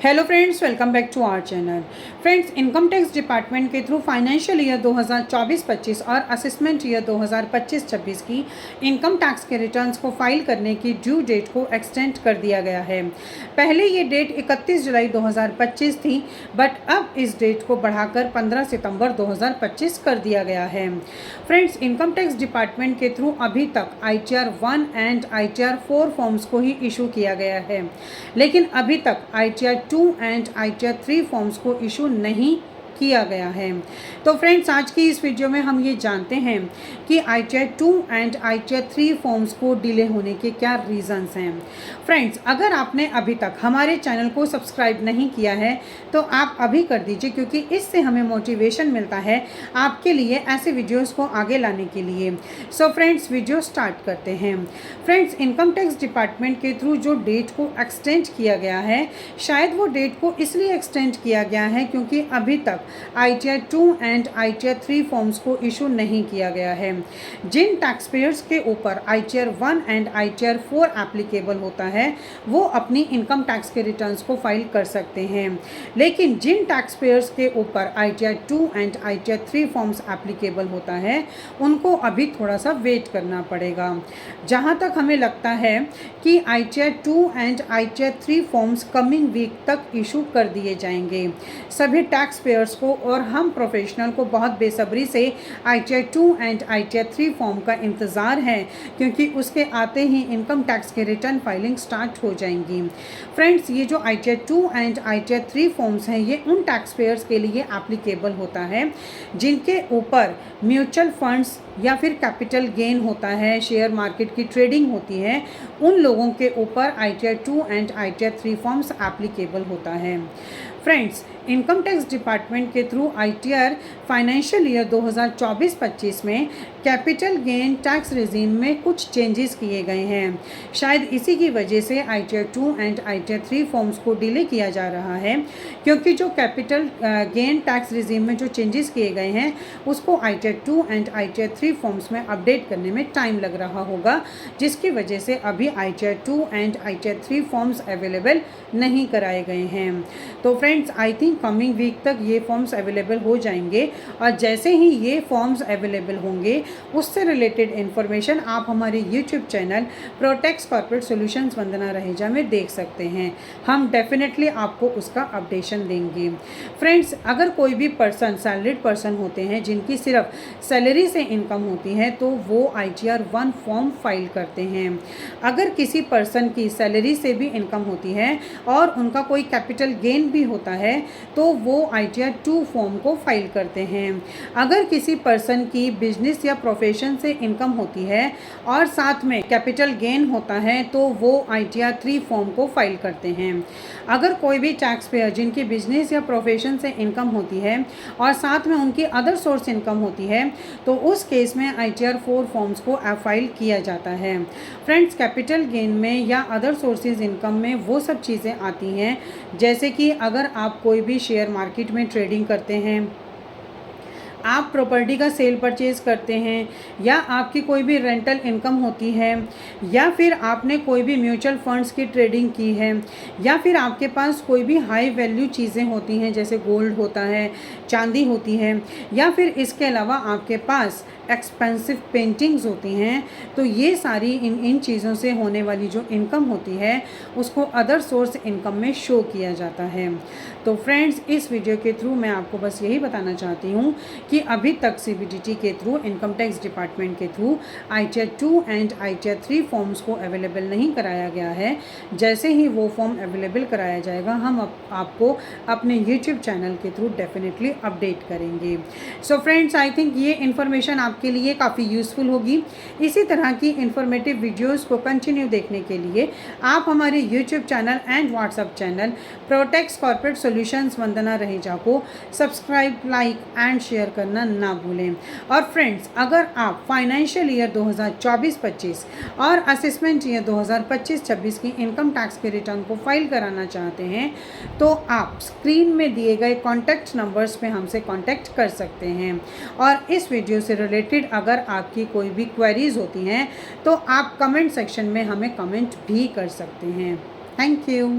Hello friends, welcome back to our channel. Friends, income tax department के through financial year 2024-25 और assessment year 2025-26 की income tax के returns को file करने की ड्यू डेट को एक्सटेंड कर दिया गया है। पहले ये डेट 31 जुलाई 2025 थी, बट अब इस डेट को बढ़ाकर 15 सितंबर 2025 कर दिया गया है। फ्रेंड्स, इनकम टैक्स डिपार्टमेंट के थ्रू अभी तक ITR 1 एंड ITR 4 फॉर्म्स को ही इशू किया गया है, लेकिन अभी तक ITR 2 एंड ITR 3 फॉर्म्स को इशू नहीं किया गया है। तो फ्रेंड्स, आज की इस वीडियो में हम ये जानते हैं कि ITR 2 एंड ITR 3 फॉर्म्स को डिले होने के क्या रीजंस हैं। फ्रेंड्स, अगर आपने अभी तक हमारे चैनल को सब्सक्राइब नहीं किया है तो आप अभी कर दीजिए, क्योंकि इससे हमें मोटिवेशन मिलता है आपके लिए ऐसे वीडियोस को आगे लाने के लिए। सो फ्रेंड्स, वीडियो स्टार्ट करते हैं। फ्रेंड्स, इनकम टैक्स डिपार्टमेंट के थ्रू जो डेट को एक्सटेंड किया गया है, शायद वो डेट को इसलिए एक्सटेंड किया गया है क्योंकि अभी तक ITR 2 एंड ITR 3 फॉर्म्स को इशू नहीं किया गया है। जिन टैक्स पेयर्स के ऊपर ITR 1 एंड ITR 4 एप्लीकेबल होता है वो अपनी इनकम टैक्स के रिटर्न्स को फाइल कर सकते हैं, लेकिन जिन टैक्स पेयर्स के ऊपर ITR 2 and ITR 3 forms applicable होता है उनको अभी थोड़ा सा वेट करना पड़ेगा। जहाँ तक हमें लगता है कि ITR 2 and ITR 3 forms coming week तक इशू कर दिए जाएंगे। सभी टैक्स पेयर्स को और हम प्रोफेशनल को बहुत बेसब्री से ITR 2 एंड ITR 3 फॉर्म का इंतज़ार है, क्योंकि उसके आते ही इनकम टैक्स के रिटर्न फाइलिंग स्टार्ट हो जाएंगी। फ्रेंड्स, ये जो ITR 2 एंड ITR 3 फॉर्म्स हैं ये उन टैक्स पेयर्स के लिए एप्लीकेबल होता है जिनके ऊपर म्यूचुअल फंड्स या फिर कैपिटल गेन होता है, शेयर मार्केट की ट्रेडिंग होती है, उन लोगों के ऊपर ITR 2 and ITR 3 forms applicable होता है। फ्रेंड्स, इनकम टैक्स डिपार्टमेंट के थ्रू ITR फाइनेंशियल ईयर 2024-25 में कैपिटल गेन टैक्स रेजिम में कुछ चेंजेस किए गए हैं। शायद इसी की वजह से ITR 2 एंड ITR 3 फॉर्म्स को डिले किया जा रहा है, क्योंकि जो कैपिटल गेन टैक्स रेजिम में जो चेंजेस किए गए हैं उसको ITR 2 एंड ITR 3 फॉर्म्स में अपडेट करने में टाइम लग रहा होगा, जिसकी वजह से अभी ITR 2 and ITR 3 forms available नहीं कराए गए हैं। तो friends, I think coming week तक ये फॉर्म्स अवेलेबल हो जाएंगे, और जैसे ही ये फॉर्म्स अवेलेबल होंगे उससे रिलेटेड इन्फॉर्मेशन आप हमारे YouTube channel Protex Corporate Solutions Vandana Raheja में देख सकते हैं। हम डेफिनेटली आपको उसका अपडेशन देंगे। फ्रेंड्स, अगर कोई भी पर्सन सैलरीड पर्सन होते हैं जिनकी सिर्फ सैलरी से इनकम होती है तो वो ITR 1 फॉर्म फाइल करते हैं। अगर किसी पर्सन की सैलरी से भी इनकम होती है और उनका कोई कैपिटल गेन भी होता है तो वो ITR 2 फॉर्म को फाइल करते हैं। अगर किसी पर्सन की बिजनेस या प्रोफेशन से इनकम होती है और साथ में कैपिटल गेन होता है तो वो ITR 3 फॉर्म को फाइल करते हैं। अगर कोई भी टैक्स पेयर जिनकी बिजनेस या प्रोफेशन से इनकम होती है और साथ में उनकी अदर सोर्स इनकम होती है तो उस केस में ITR 4 फॉर्म्स को फाइल किया जाता है। फ्रेंड्स, कैपिटल गेन में या अदर सोर्सेज इनकम में वो सब चीज़ें आती हैं, जैसे कि अगर आप कोई भी शेयर मार्केट में ट्रेडिंग करते हैं, आप प्रॉपर्टी का सेल परचेज़ करते हैं, या आपकी कोई भी रेंटल इनकम होती है, या फिर आपने कोई भी म्यूचुअल फंड्स की ट्रेडिंग की है, या फिर आपके पास कोई भी हाई वैल्यू चीज़ें होती हैं जैसे गोल्ड होता है, चांदी होती है, या फिर इसके अलावा आपके पास एक्सपेंसिव पेंटिंग्स होती हैं, तो ये सारी इन चीज़ों से होने वाली जो इनकम होती है उसको अदर सोर्स इनकम में शो किया जाता है। तो फ्रेंड्स, इस वीडियो के थ्रू मैं आपको बस यही बताना चाहती हूँ कि अभी तक CBDT के थ्रू, इनकम टैक्स डिपार्टमेंट के through ITR 2 and ITR 3 forms को अवेलेबल नहीं कराया गया है। जैसे ही वो फॉर्म अवेलेबल कराया जाएगा हम आपको अपने यूट्यूब चैनल के थ्रू डेफिनेटली अपडेट करेंगे। सो फ्रेंड्स, आई थिंक ये इन्फॉर्मेशन आपके लिए काफ़ी यूज़फुल होगी। इसी तरह की इन्फॉर्मेटिव वीडियोज़ को कंटिन्यू देखने के लिए आप हमारे YouTube channel and WhatsApp channel Protex Corporate Solutions Vandana Raheja को सब्सक्राइब, लाइक एंड शेयर करना ना भूलें। और फ्रेंड्स, अगर आप फाइनेंशियल ईयर 2024-25 और असेसमेंट ईयर 2025-26 की इनकम टैक्स के रिटर्न को फाइल कराना चाहते हैं तो आप स्क्रीन में दिए गए कॉन्टैक्ट नंबर्स पे हमसे कॉन्टैक्ट कर सकते हैं। और इस वीडियो से रिलेटेड अगर आपकी कोई भी क्वेरीज होती हैं तो आप कमेंट सेक्शन में हमें कमेंट भी कर सकते हैं। Thank you.